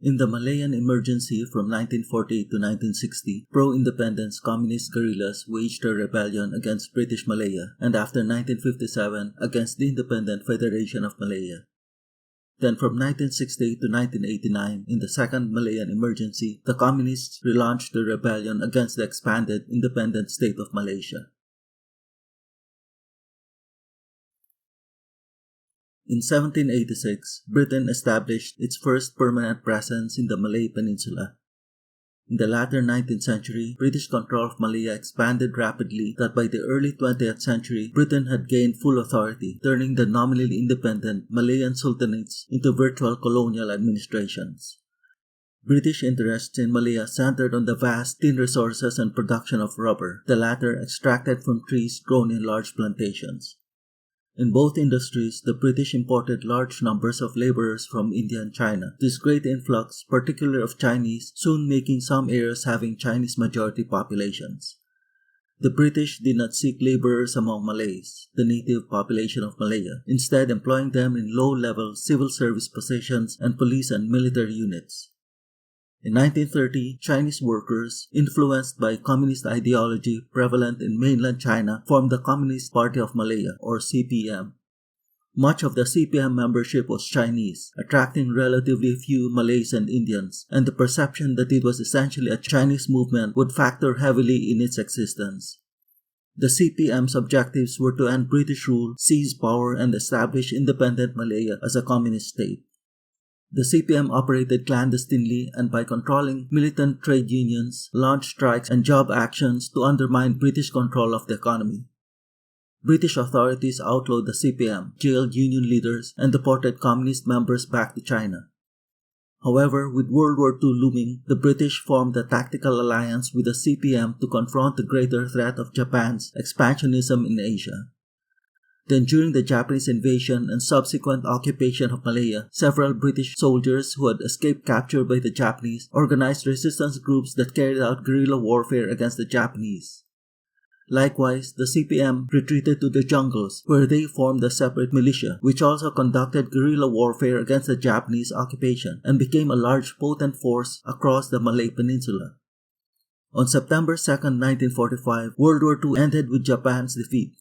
In the Malayan Emergency from 1948 to 1960, pro-independence communist guerrillas waged a rebellion against British Malaya and after 1957 against the independent Federation of Malaya. Then from 1960 to 1989, in the Second Malayan Emergency, the communists relaunched the rebellion against the expanded independent state of Malaysia. In 1786, Britain established its first permanent presence in the Malay Peninsula. In the latter 19th century, British control of Malaya expanded rapidly that by the early 20th century, Britain had gained full authority, turning the nominally independent Malayan sultanates into virtual colonial administrations. British interests in Malaya centered on the vast tin resources and production of rubber, the latter extracted from trees grown in large plantations. In both industries, the British imported large numbers of laborers from India and China. This great influx, particularly of Chinese, soon making some areas having Chinese majority populations. The British did not seek laborers among Malays, the native population of Malaya, instead employing them in low-level civil service positions and police and military units. In 1930, Chinese workers, influenced by communist ideology prevalent in mainland China, formed the Communist Party of Malaya, or CPM. Much of the CPM membership was Chinese, attracting relatively few Malays and Indians, and the perception that it was essentially a Chinese movement would factor heavily in its existence. The CPM's objectives were to end British rule, seize power, and establish independent Malaya as a communist state. The CPM operated clandestinely and by controlling militant trade unions, launched strikes and job actions to undermine British control of the economy. British authorities outlawed the CPM, jailed union leaders, and deported communist members back to China. However, with World War II looming, the British formed a tactical alliance with the CPM to confront the greater threat of Japan's expansionism in Asia. Then during the Japanese invasion and subsequent occupation of Malaya, several British soldiers who had escaped capture by the Japanese organized resistance groups that carried out guerrilla warfare against the Japanese. Likewise, the CPM retreated to the jungles, where they formed a separate militia, which also conducted guerrilla warfare against the Japanese occupation and became a large potent force across the Malay Peninsula. On September 2, 1945, World War II ended with Japan's defeat.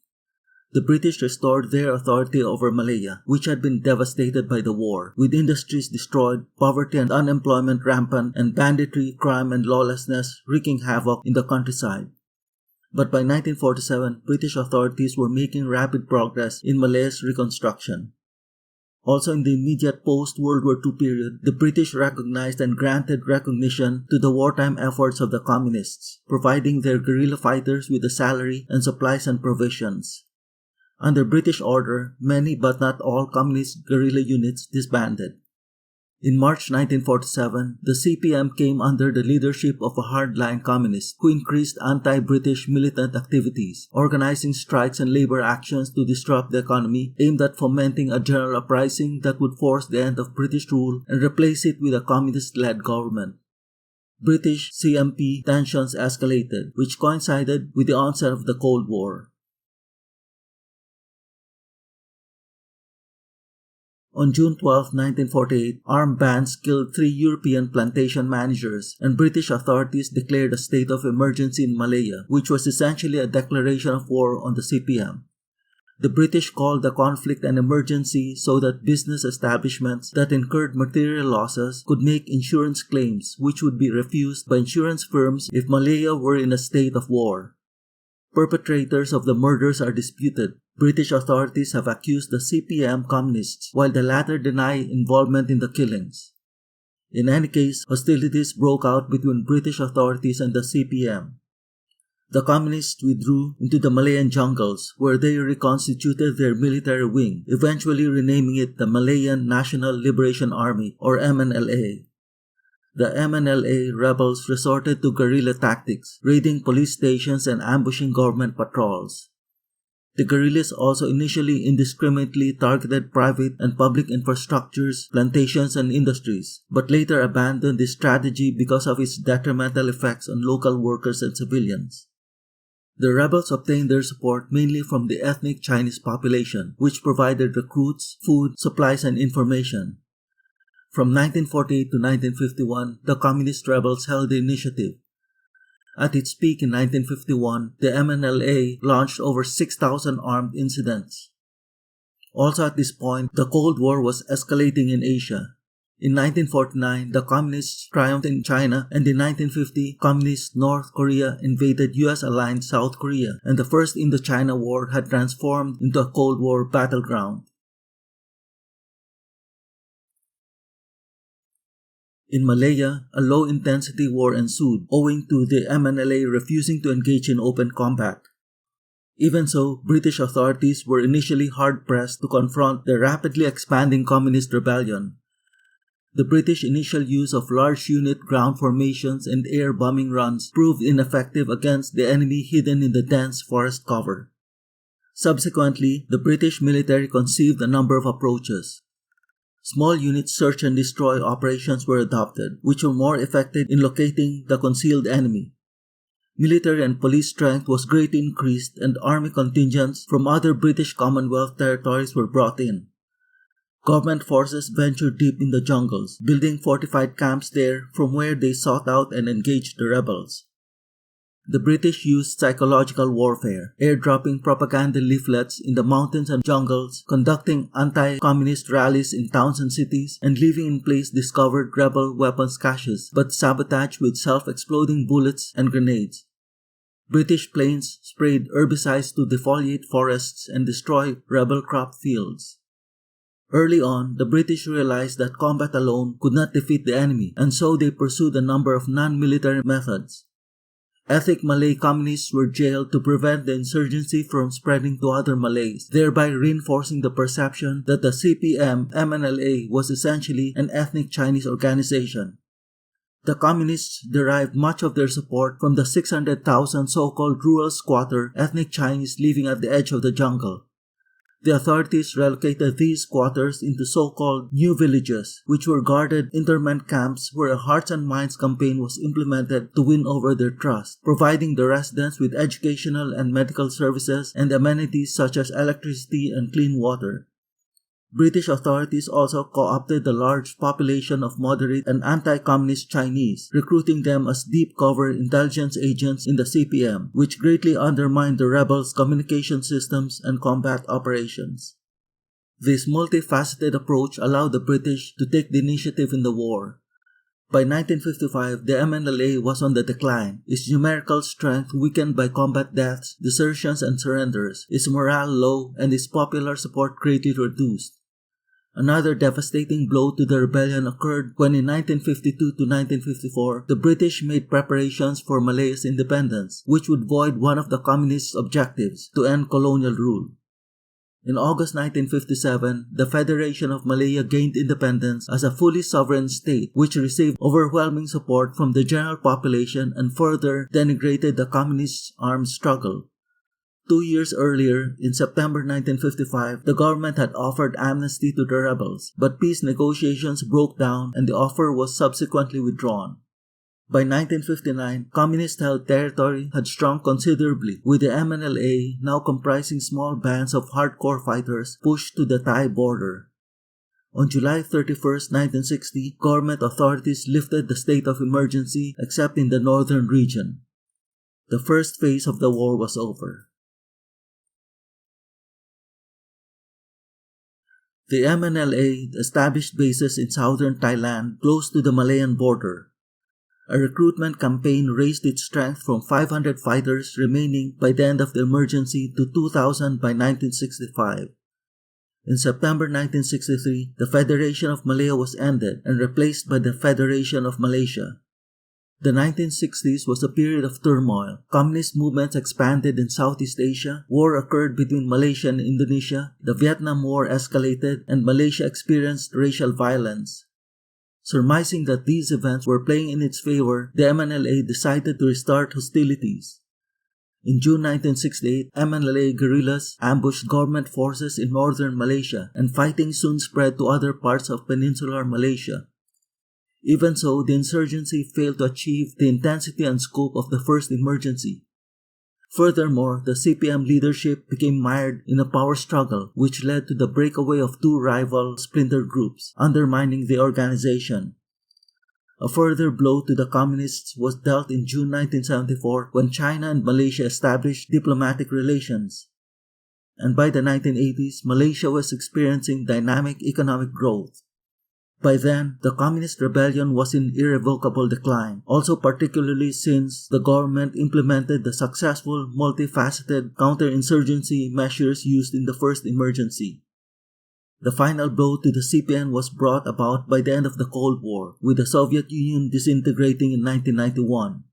The British restored their authority over Malaya, which had been devastated by the war, with industries destroyed, poverty and unemployment rampant, and banditry, crime, and lawlessness wreaking havoc in the countryside. But by 1947, British authorities were making rapid progress in Malaya's reconstruction. Also in the immediate post-World War II period, the British recognized and granted recognition to the wartime efforts of the communists, providing their guerrilla fighters with a salary and supplies and provisions. Under British order, many but not all communist guerrilla units disbanded. In March 1947, the CPM came under the leadership of a hardline communist who increased anti-British militant activities, organizing strikes and labor actions to disrupt the economy aimed at fomenting a general uprising that would force the end of British rule and replace it with a communist-led government. British CMP tensions escalated, which coincided with the onset of the Cold War. On June 12, 1948, armed bands killed 3 European plantation managers, and British authorities declared a state of emergency in Malaya, which was essentially a declaration of war on the CPM. The British called the conflict an emergency so that business establishments that incurred material losses could make insurance claims which would be refused by insurance firms if Malaya were in a state of war. Perpetrators of the murders are disputed. British authorities have accused the CPM communists, while the latter deny involvement in the killings. In any case, hostilities broke out between British authorities and the CPM. The communists withdrew into the Malayan jungles, where they reconstituted their military wing, eventually renaming it the Malayan National Liberation Army, or MNLA. The MNLA rebels resorted to guerrilla tactics, raiding police stations and ambushing government patrols. The guerrillas also initially indiscriminately targeted private and public infrastructures, plantations, and industries, but later abandoned this strategy because of its detrimental effects on local workers and civilians. The rebels obtained their support mainly from the ethnic Chinese population, which provided recruits, food, supplies, and information. From 1948 to 1951, the communist rebels held the initiative. At its peak in 1951, the MNLA launched over 6,000 armed incidents. Also at this point, the Cold War was escalating in Asia. In 1949, the Communists triumphed in China, and in 1950, Communist North Korea invaded US-aligned South Korea, and the First Indochina War had transformed into a Cold War battleground. In Malaya, a low-intensity war ensued, owing to the MNLA refusing to engage in open combat. Even so, British authorities were initially hard-pressed to confront the rapidly expanding communist rebellion. The British initial use of large unit ground formations and air bombing runs proved ineffective against the enemy hidden in the dense forest cover. Subsequently, the British military conceived a number of approaches. Small unit search and destroy operations were adopted, which were more effective in locating the concealed enemy. Military and police strength was greatly increased, and army contingents from other British Commonwealth territories were brought in. Government forces ventured deep in the jungles, building fortified camps there from where they sought out and engaged the rebels. The British used psychological warfare, airdropping propaganda leaflets in the mountains and jungles, conducting anti-communist rallies in towns and cities, and leaving in place discovered rebel weapons caches but sabotaged with self-exploding bullets and grenades. British planes sprayed herbicides to defoliate forests and destroy rebel crop fields. Early on, the British realized that combat alone could not defeat the enemy, and so they pursued a number of non-military methods. Ethnic Malay communists were jailed to prevent the insurgency from spreading to other Malays, thereby reinforcing the perception that the CPM-MNLA was essentially an ethnic Chinese organization. The communists derived much of their support from the 600,000 so-called rural squatter ethnic Chinese living at the edge of the jungle. The authorities relocated these squatters into so-called new villages, which were guarded internment camps where a hearts and minds campaign was implemented to win over their trust, providing the residents with educational and medical services and amenities such as electricity and clean water. British authorities also co-opted the large population of moderate and anti-communist Chinese, recruiting them as deep-cover intelligence agents in the CPM, which greatly undermined the rebels' communication systems and combat operations. This multifaceted approach allowed the British to take the initiative in the war. By 1955, the MNLA was on the decline, its numerical strength weakened by combat deaths, desertions, and surrenders, its morale low, and its popular support greatly reduced. Another devastating blow to the rebellion occurred when in 1952 to 1954, the British made preparations for Malaya's independence, which would void one of the communists' objectives, to end colonial rule. In August 1957, the Federation of Malaya gained independence as a fully sovereign state, which received overwhelming support from the general population and further denigrated the communists' armed struggle. 2 years earlier, in September 1955, the government had offered amnesty to the rebels, but peace negotiations broke down and the offer was subsequently withdrawn. By 1959, communist-held territory had shrunk considerably, with the MNLA now comprising small bands of hardcore fighters pushed to the Thai border. On July 31, 1960, government authorities lifted the state of emergency except in the northern region. The first phase of the war was over. The MNLA established bases in southern Thailand close to the Malayan border. A recruitment campaign raised its strength from 500 fighters remaining by the end of the emergency to 2,000 by 1965. In September 1963, the Federation of Malaya was ended and replaced by the Federation of Malaysia. The 1960s was a period of turmoil. Communist movements expanded in Southeast Asia, war occurred between Malaysia and Indonesia, the Vietnam War escalated, and Malaysia experienced racial violence. Surmising that these events were playing in its favor, the MNLA decided to restart hostilities. In June 1968, MNLA guerrillas ambushed government forces in northern Malaysia, and fighting soon spread to other parts of peninsular Malaysia. Even so, the insurgency failed to achieve the intensity and scope of the first emergency. Furthermore, the CPM leadership became mired in a power struggle which led to the breakaway of two rival splinter groups, undermining the organization. A further blow to the communists was dealt in June 1974 when China and Malaysia established diplomatic relations. And by the 1980s, Malaysia was experiencing dynamic economic growth. By then, the communist rebellion was in irrevocable decline, also particularly since the government implemented the successful multifaceted counter-insurgency measures used in the first emergency. The final blow to the CPN was brought about by the end of the Cold War, with the Soviet Union disintegrating in 1991.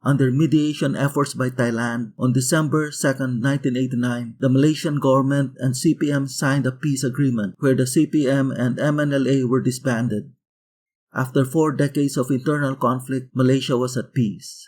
Under mediation efforts by Thailand, on December 2, 1989, the Malaysian government and CPM signed a peace agreement where the CPM and MNLA were disbanded. After 4 decades of internal conflict, Malaysia was at peace.